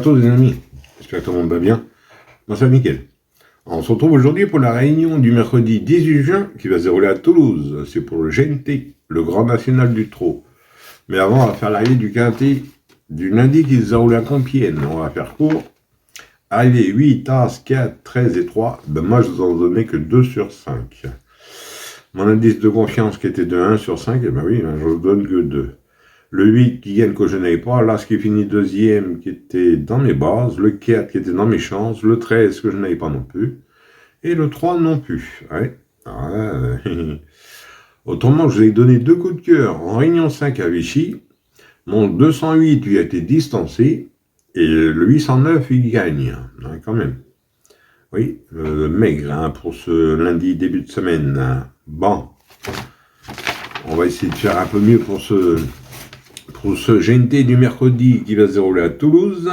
tous les amis, j'espère que tout le monde va bien. Moi c'est nickel. On se retrouve aujourd'hui pour la réunion du mercredi 18 juin qui va se dérouler à Toulouse. C'est pour le GNT, le Grand National du Trot. Mais avant, on va faire l'arrivée du quintet du lundi qui se déroule à Compiègne. On va faire court. Arrivée 8, As, 4, 13 et 3. Ben moi, je vous en donnais que 2 sur 5. Mon indice de confiance qui était de 1 sur 5, et ben oui, je vous donne que 2. Le 8 qui gagne que je n'avais pas, l'As qui finit deuxième qui était dans mes bases, le 4 qui était dans mes chances, le 13 que je n'avais pas non plus, et le 3 non plus. Ouais. Autrement, je vous ai donné 2 coups de cœur en réunion 5 à Vichy. Mon 208 lui a été distancé, et le 809 il gagne, quand même. Oui, maigre pour ce lundi début de semaine. Bon, on va essayer de faire un peu mieux pour ce GNT du mercredi qui va se dérouler à Toulouse.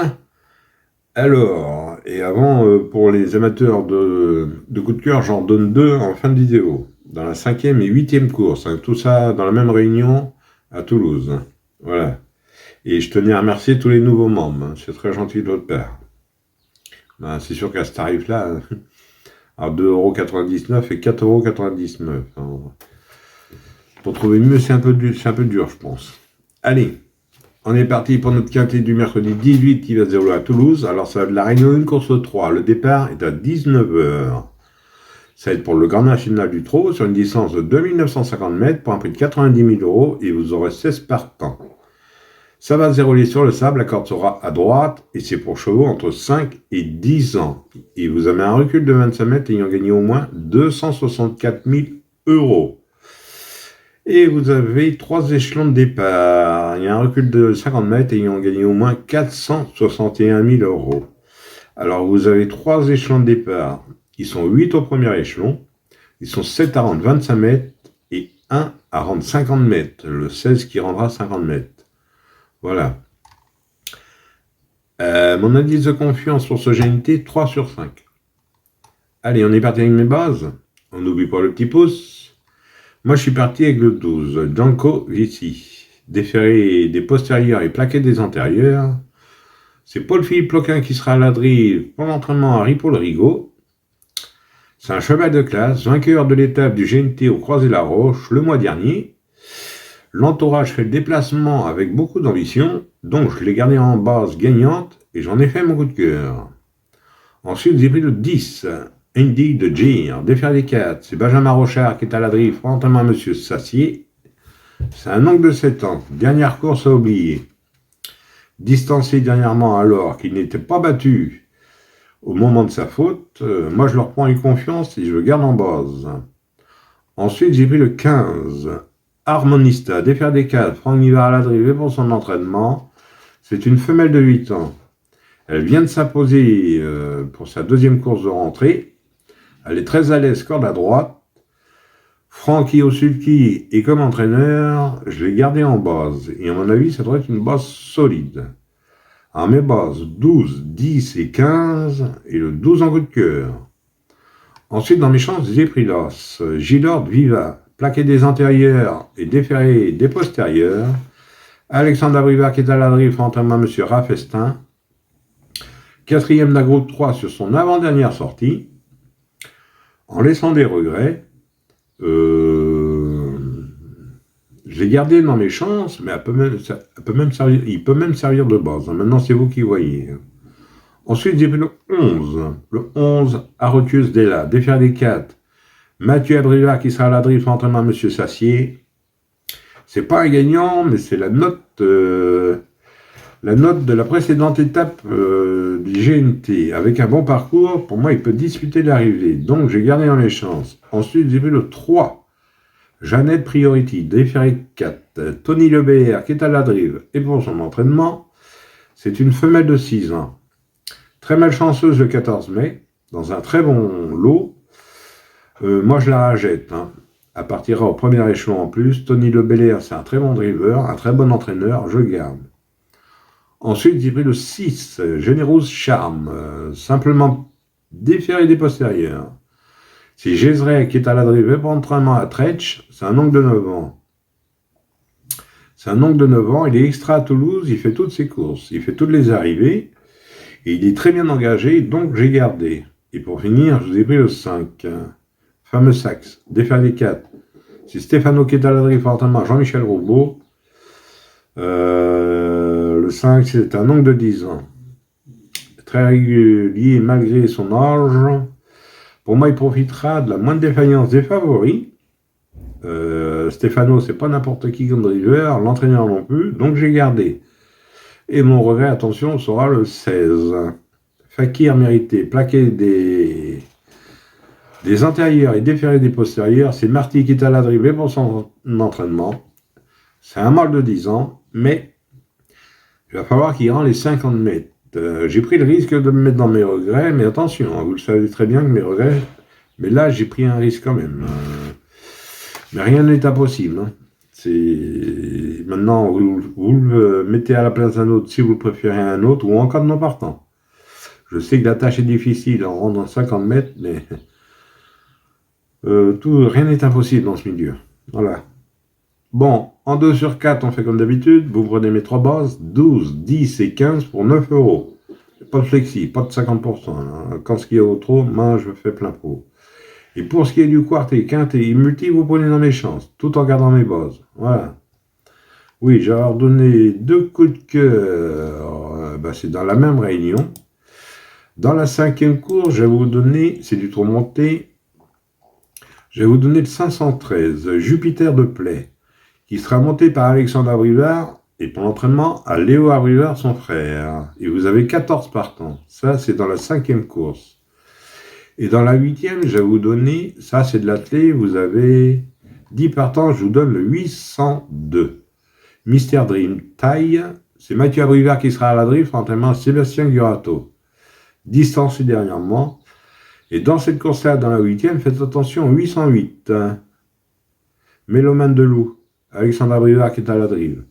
Alors, et avant, pour les amateurs de coup de cœur, j'en donne 2 en fin de vidéo, dans la 5e et 8e course, tout ça dans la même réunion à Toulouse. Voilà. Et je tenais à remercier tous les nouveaux membres, c'est très gentil de votre part. Ben, c'est sûr qu'à ce tarif-là, à 2,99 € et 4,99 €. Pour trouver mieux, c'est un peu dur, je pense. Allez, on est parti pour notre quintet du mercredi 18 qui va se dérouler à Toulouse. Alors, ça va de la réunion 1, course 3. Le départ est à 19 h. Ça va être pour le Grand National du Trot sur une distance de 2950 mètres pour un prix de 90 000 € et vous aurez 16 partants. Ça va se dérouler sur le sable, la corde sera à droite et c'est pour chevaux entre 5 et 10 ans. Et vous avez un recul de 25 mètres ayant gagné au moins 264 000 €. Et vous avez 3 échelons de départ. Il y a un recul de 50 mètres ayant gagné au moins 461 000 €. Alors vous avez 3 échelons de départ. Ils sont 8 au premier échelon. Ils sont 7 à rendre 25 mètres et 1 à rendre 50 mètres. Le 16 qui rendra 50 mètres. Voilà. Mon indice de confiance pour ce GNT, 3 sur 5. Allez, on est parti avec mes bases. On n'oublie pas le petit pouce. Moi, je suis parti avec le 12, Janko Vici. Déféré des postérieurs et plaqué des antérieurs. C'est Paul-Philippe Loquin qui sera à la drive pour l'entraînement à Ripaul-Rigaud. C'est un cheval de classe, vainqueur de l'étape du GNT au Croisé-la-Roche le mois dernier. L'entourage fait le déplacement avec beaucoup d'ambition, donc je l'ai gardé en base gagnante et j'en ai fait mon coup de cœur. Ensuite, j'ai pris le 10, Indy de Gir, défaire des 4. C'est Benjamin Rochard qui est à la drive, entraînement à Monsieur Sassier. C'est un oncle de 7 ans, dernière course à oublier. Distancé dernièrement alors qu'il n'était pas battu au moment de sa faute, moi je leur prends une confiance et je le garde en base. Ensuite, j'ai pris le 15, Harmonista, défaire des 4, Franck Nivard à la drive pour son entraînement. C'est une femelle de 8 ans. Elle vient de s'imposer pour sa deuxième course de rentrée. Elle est très à l'aise, corde à droite. Francky Osulki est comme entraîneur, je l'ai gardé en base. Et à mon avis, ça devrait être une base solide. Alors mes bases, 12, 10 et 15, et le 12 en coup de cœur. Ensuite, dans mes chances, j'ai pris l'os. Gilord Viva, plaqué des antérieurs et déféré des postérieurs. Alexandre Abrivard qui est à la drive, entraînement M. Raffestin. 4e de la groupe 3 sur son avant-dernière sortie. En laissant des regrets, je l'ai gardé dans mes chances, mais il peut même servir de base. Maintenant, c'est vous qui voyez. Ensuite, j'ai pris le 11. Le 11, Arotius Della, défaire des 4. Mathieu Abrivard qui sera à la drive, entraînement à M. Sassier. C'est pas un gagnant, mais c'est la note de la précédente étape du GNT. Avec un bon parcours, pour moi, il peut disputer l'arrivée. Donc, j'ai gardé dans les chances. Ensuite, j'ai vu le 3. Jeannette Priority, déféré 4. Tony Lebert, qui est à la drive. Et pour son entraînement, c'est une femelle de 6 ans. Très malchanceuse le 14 mai, dans un très bon lot. Moi, je la rajette. Elle partira au premier échelon en plus. Tony Lebert, c'est un très bon driver, un très bon entraîneur. Je garde. Ensuite, j'ai pris le 6, Généreuse Charme, simplement déféré des postérieurs. C'est Gézray qui est à la drive pour entraînement à Tretch, c'est un oncle de 9 ans. C'est un oncle de 9 ans, il est extra à Toulouse, il fait toutes ses courses, il fait toutes les arrivées. Et il est très bien engagé, donc j'ai gardé. Et pour finir, je vous ai pris le 5. Fameux sax, défaire les 4. C'est Stefano qui est à la drive, fortement Jean-Michel Roubaud. Le 5, c'est un oncle de 10 ans. Très régulier malgré son âge. Pour moi, il profitera de la moindre défaillance des favoris. Stefano, c'est pas n'importe qui comme driver, l'entraîneur non plus, donc j'ai gardé. Et mon regret, attention, sera le 16. Fakir mérité, plaquer des antérieurs et déférer des postérieurs. C'est Marty qui est à la drive pour son entraînement. C'est un mâle de 10 ans, mais il va falloir qu'il rend les 50 mètres. J'ai pris le risque de me mettre dans mes regrets, mais attention, hein, vous le savez très bien que mes regrets, mais là j'ai pris un risque quand même. Mais rien n'est impossible. Hein. Maintenant, vous le mettez à la place d'un autre si vous préférez un autre, ou en cas de non partant. Je sais que la tâche est difficile en rendant 50 mètres, mais rien n'est impossible dans ce milieu. Voilà. Bon, en 2 sur 4, on fait comme d'habitude. Vous prenez mes 3 bases, 12, 10 et 15 pour 9 euros. Pas de flexi, pas de 50%. Hein. Quand ce qui est au trop, moi, je fais plein pot. Et pour ce qui est du quartet, quintet et multi, vous prenez dans mes chances, tout en gardant mes bases. Voilà. Oui, j'ai leur donné 2 coups de cœur. C'est dans la même réunion. Dans la 5e course, je vais vous donner, c'est du tour monté, je vais vous donner le 513, Jupiter de Play, qui sera monté par Alexandre Abrivard et pour l'entraînement à Léo Abrivard, son frère. Et vous avez 14 partants. Ça, c'est dans la 5e course. Et dans la 8e, je vais vous donner, ça c'est de l'athlé, vous avez 10 partants, je vous donne le 802. Mystère Dream taille, c'est Mathieu Abrivard qui sera à la drift, entraînement Sébastien Gurato. Distancé dernièrement. Et dans cette course-là, dans la 8e, faites attention au 808. Mélomane de Loup, Alexandre Abrivard qui est à la drive.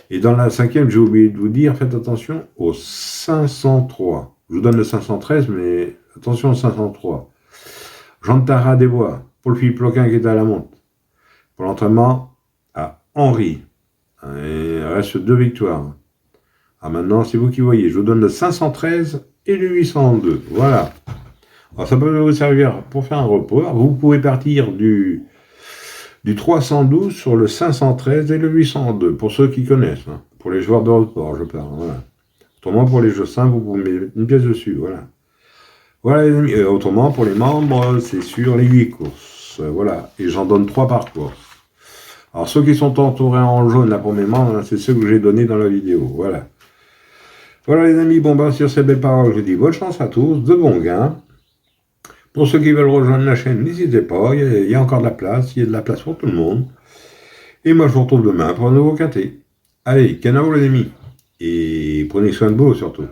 Et dans la 5e, j'ai oublié de vous dire, faites attention au 503. Je vous donne le 513, mais attention au 503. Jean de Tarra des Bois, Paul-Philippe Loquin qui est à la monte. Pour l'entraînement, à Henri. Il reste 2 victoires. Maintenant, c'est vous qui voyez. Je vous donne le 513 et le 802. Voilà. Alors, ça peut vous servir pour faire un report. Vous pouvez partir du 312 sur le 513 et le 802, pour ceux qui connaissent. Hein. Pour les joueurs de report, je parle. Voilà. Autrement, pour les jeux simples, vous pouvez mettre une pièce dessus. Voilà. Voilà, les amis. Autrement, pour les membres, c'est sur les 8 courses. Voilà. Et j'en donne 3 par course. Alors, ceux qui sont entourés en jaune, là, pour mes membres, hein, c'est ceux que j'ai donnés dans la vidéo. Voilà. Voilà, les amis. Bon, sur ces belles paroles, je vous dis bonne chance à tous, de bons gains. Pour ceux qui veulent rejoindre la chaîne, n'hésitez pas. Il y a encore de la place. Il y a de la place pour tout le monde. Et moi, je vous retrouve demain pour un nouveau quintet. Allez, canao, les amis. Et prenez soin de vous, surtout.